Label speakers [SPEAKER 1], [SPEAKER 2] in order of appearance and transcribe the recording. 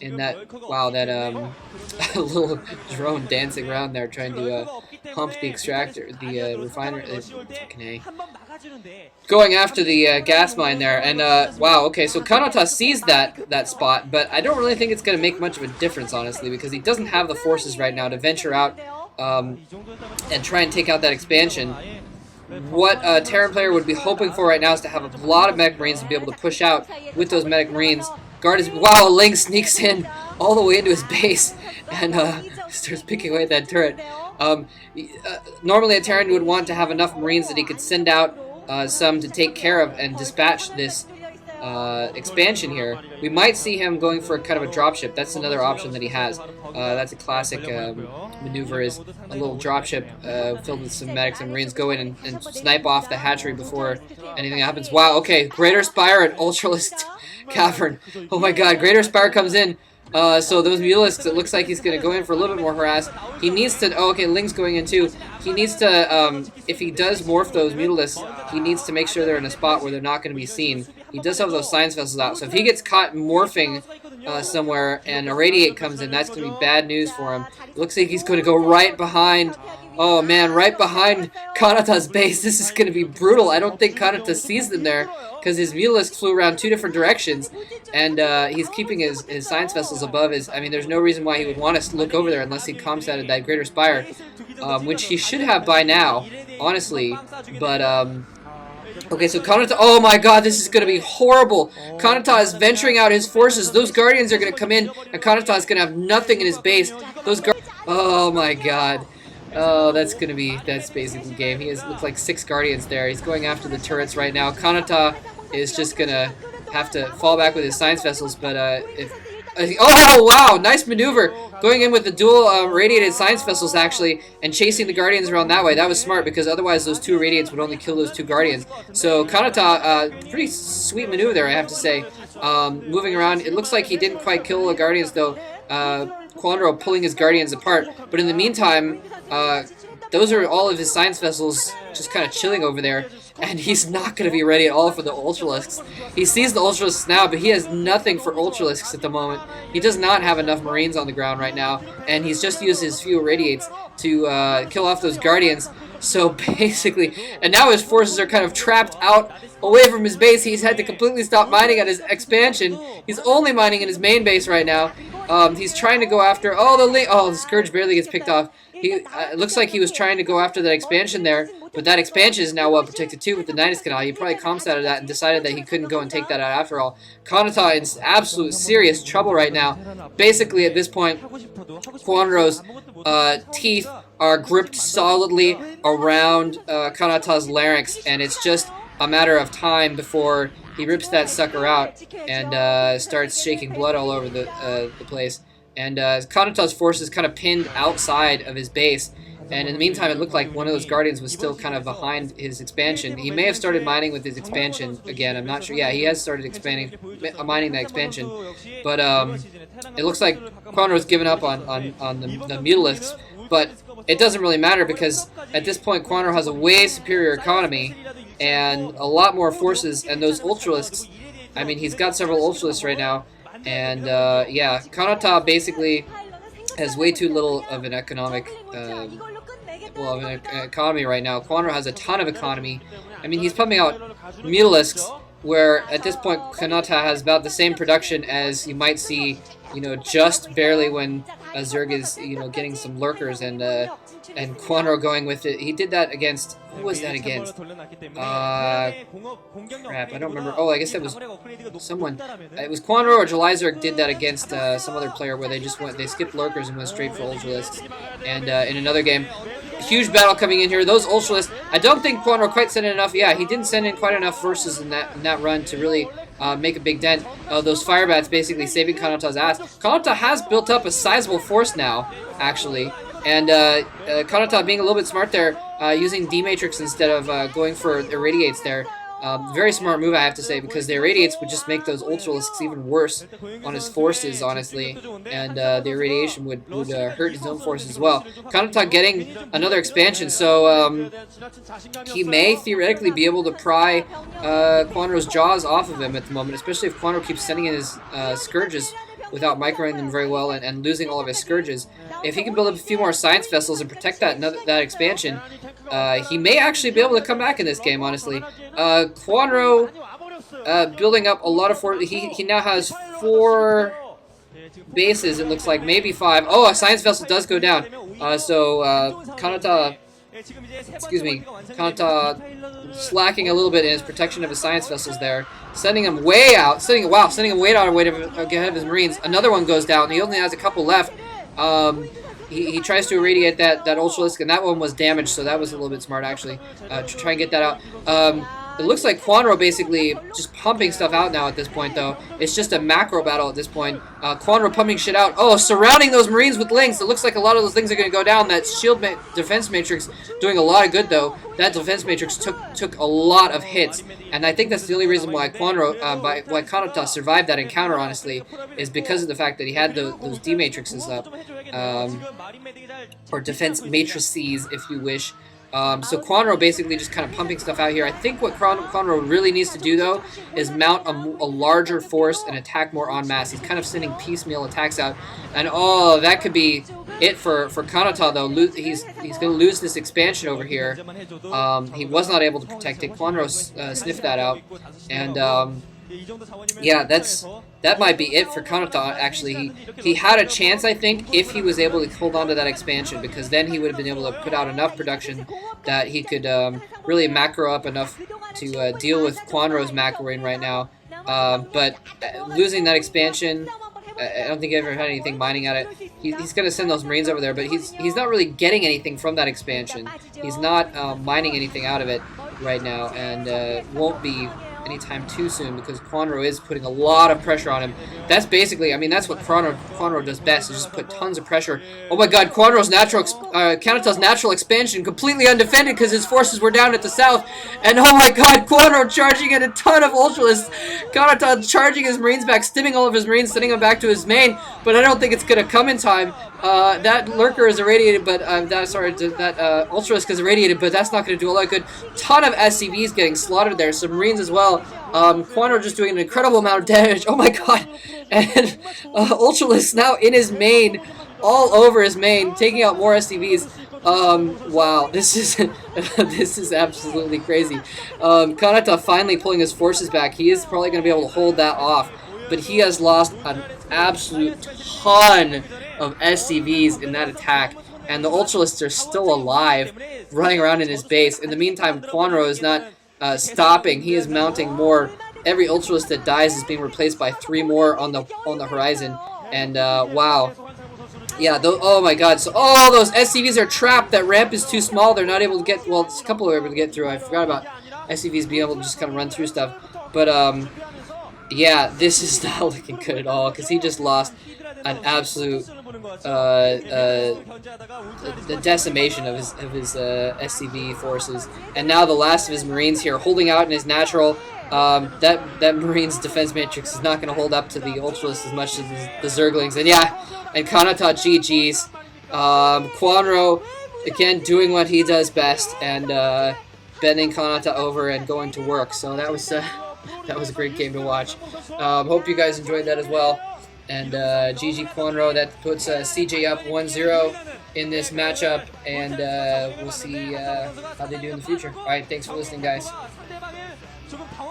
[SPEAKER 1] in that, wow, that little drone dancing around there trying to hump the extractor, the refiner, fucking A. Going after the gas mine there, and wow, okay, so Kanata sees that spot, but I don't really think it's going to make much of a difference, honestly, because he doesn't have the forces right now to venture out and try and take out that expansion. What a Terran player would be hoping for right now is to have a lot of medic marines to be able to push out with those medic marines. Guard is, wow, Ling sneaks in all the way into his base and starts picking away at that turret. Normally a Terran would want to have enough marines that he could send out some to take care of and dispatch this expansion here. We might see him going for kind of a dropship. That's another option that he has. That's a classic maneuver, is a little dropship filled with some medics and marines go in and snipe off the hatchery before anything happens. Wow, okay, Greater Spire at Ultralisk Cavern. Oh my god, Greater Spire comes in. So those Mutalisks, it looks like he's going to go in for a little bit more harass. He needs to, oh okay, Ling's going in too. He needs to, if he does morph those Mutalisks, he needs to make sure they're in a spot where they're not going to be seen. He does have those science vessels out, so if he gets caught morphing somewhere and a radiate comes in, that's going to be bad news for him. It looks like he's going to go right behind, oh man, right behind Kanata's base. This is going to be brutal. I don't think Kanata sees them there, because his Mutalisk flew around 2 different directions, and he's keeping his science vessels above his, I mean, there's no reason why he would want to look over there unless he comsatted that Greater Spire, which he should have by now, honestly, but, okay, so Kanata, oh my god, this is going to be horrible. Kanata is venturing out his forces. Those Guardians are going to come in, and Kanata is going to have nothing in his base. Those oh my god. Oh, that's basically game. He has, looks like 6 Guardians there. He's going after the turrets right now. Kanata is just going to have to fall back with his science vessels, but oh, wow, nice maneuver. Going in with the dual radiated science vessels, actually, and chasing the Guardians around that way. That was smart, because otherwise those 2 radiates would only kill those 2 Guardians. So Kanata, pretty sweet maneuver there, I have to say. Moving around, it looks like he didn't quite kill the Guardians, though. Kwanro pulling his Guardians apart. But in the meantime, those are all of his science vessels just kind of chilling over there, and he's not going to be ready at all for the Ultralisks. He sees the Ultralisks now, but he has nothing for Ultralisks at the moment. He does not have enough Marines on the ground right now, and he's just used his few radiates to kill off those Guardians. So basically, and now his forces are kind of trapped out away from his base. He's had to completely stop mining at his expansion. He's only mining in his main base right now. He's trying to go after, the Scourge barely gets picked off. It looks like he was trying to go after that expansion there, but that expansion is now well protected too with the Nidus Canal. He probably comsatted that and decided that he couldn't go and take that out after all. Kanata in absolute serious trouble right now. Basically, at this point, Kwanro's teeth are gripped solidly around Kanata's larynx, and it's just a matter of time before he rips that sucker out and starts shaking blood all over the place. And Kanata's forces kind of pinned outside of his base. And in the meantime, it looked like one of those Guardians was still kind of behind his expansion. He may have started mining with his expansion again. I'm not sure. Yeah, he has started mining that expansion. But it looks like Kwanro's given up on the Mutalisks. But it doesn't really matter, because at this point, Kwanro has a way superior economy and a lot more forces. And those Ultralisks, I mean, he's got several Ultralisks right now. And yeah, Kanata basically has way too little of an economic, economy right now. Kwanro has a ton of economy. I mean, he's pumping out Mutalisks, where at this point Kanata has about the same production as you might see, just barely when a Zerg is, getting some lurkers, and Kwanro going with it. He did that against, who was that against? Crap, I don't remember. Oh, I guess that was someone. It was Kwanro or July Zerg did that against some other player, where they skipped lurkers and went straight for Ultralisks. And in another game, huge battle coming in here. Those Ultralisks, I don't think Kwanro quite sent in enough. Yeah, he didn't send in quite enough forces in that run to really make a big dent. Those Firebats basically saving Kanata's ass. Kanata has built up a sizable force now, actually. And Kanata being a little bit smart there, using D-Matrix instead of going for Irradiates there. Very smart move, I have to say, because the Irradiates would just make those Ultralisks even worse on his forces, honestly. And the Irradiation would hurt his own forces as well. Kanata getting another expansion, so he may theoretically be able to pry Kwanro's jaws off of him at the moment, especially if Kwanro keeps sending in his Scourges without microing them very well and losing all of his scourges. If he can build up a few more science vessels and protect that expansion, he may actually be able to come back in this game, honestly. Kwanro building up a lot of forces. He now has 4 bases, it looks like, maybe 5. Oh, a science vessel does go down. Kanata slacking a little bit in his protection of his science vessels there, sending him way out, sending him way out ahead of his marines. Another one goes down. He only has a couple left. He tries to irradiate that Ultralisk, and that one was damaged, so that was a little bit smart, actually, to try and get that out. It looks like Kwanro basically just pumping stuff out now at this point, though. It's just a macro battle at this point. Kwanro pumping shit out. Oh, surrounding those marines with links. It looks like a lot of those things are going to go down. That shield defense matrix doing a lot of good, though. That defense matrix took a lot of hits, and I think that's the only reason why why Kanata survived that encounter, honestly, is because of the fact that he had those D matrices up, or defense matrices, if you wish. So Kwanro basically just kind of pumping stuff out here. I think what Kwanro really needs to do, though, is mount a larger force and attack more en masse. He's kind of sending piecemeal attacks out. And, oh, that could be it for Kanata, though. He's going to lose this expansion over here. He was not able to protect it. Kwanro sniffed that out. And, yeah, that might be it for Kanata, actually. He had a chance, I think, if he was able to hold on to that expansion, because then he would have been able to put out enough production that he could really macro up enough to deal with Kwanro's macroing right now. But losing that expansion, I don't think he ever had anything mining at it. He's going to send those marines over there, but he's not really getting anything from that expansion. He's not mining anything out of it right now, and won't be anytime too soon, because Kwanro is putting a lot of pressure on him. That's basically, I mean, that's what Kwanro does best, is just put tons of pressure. Oh my god, Kwanro's Kanata's natural expansion completely undefended because his forces were down at the south, and oh my god, Kwanro charging in a ton of Ultralisks. Kanata charging his marines back, stimming all of his marines, sending them back to his main, but I don't think it's going to come in time. That Lurker is irradiated, but that Ultralisk is irradiated, but that's not going to do a lot of good. Ton of SCVs getting slaughtered there, some marines as well. Kwanro just doing an incredible amount of damage. Oh my god! And Ultralisk now in his main, all over his main, taking out more SCVs. Wow, this is absolutely crazy. Kanata finally pulling his forces back. He is probably going to be able to hold that off, but he has lost an absolute ton of SCVs in that attack, and the Ultralisks are still alive, running around in his base. In the meantime, Kwanro is not stopping. He is mounting more. Every Ultralisk that dies is being replaced by 3 more on the horizon, and wow. Yeah, oh my god, so all those SCVs are trapped. That ramp is too small. They're not able to get, well, a couple are able to get through. I forgot about SCVs being able to just kind of run through stuff. But, yeah, this is not looking good at all, because he just lost an absolute the decimation of his SCV forces, and now the last of his marines here holding out in his natural. That marine's defense matrix is not going to hold up to the Ultralisk as much as the Zerglings, and yeah, and Kanata GG's. Kwanro again doing what he does best, and bending Kanata over and going to work. So that was a great game to watch. Hope you guys enjoyed that as well. And GG Kwanro, that puts CJ up 1-0 in this matchup, and we'll see how they do in the future. Alright, thanks for listening, guys.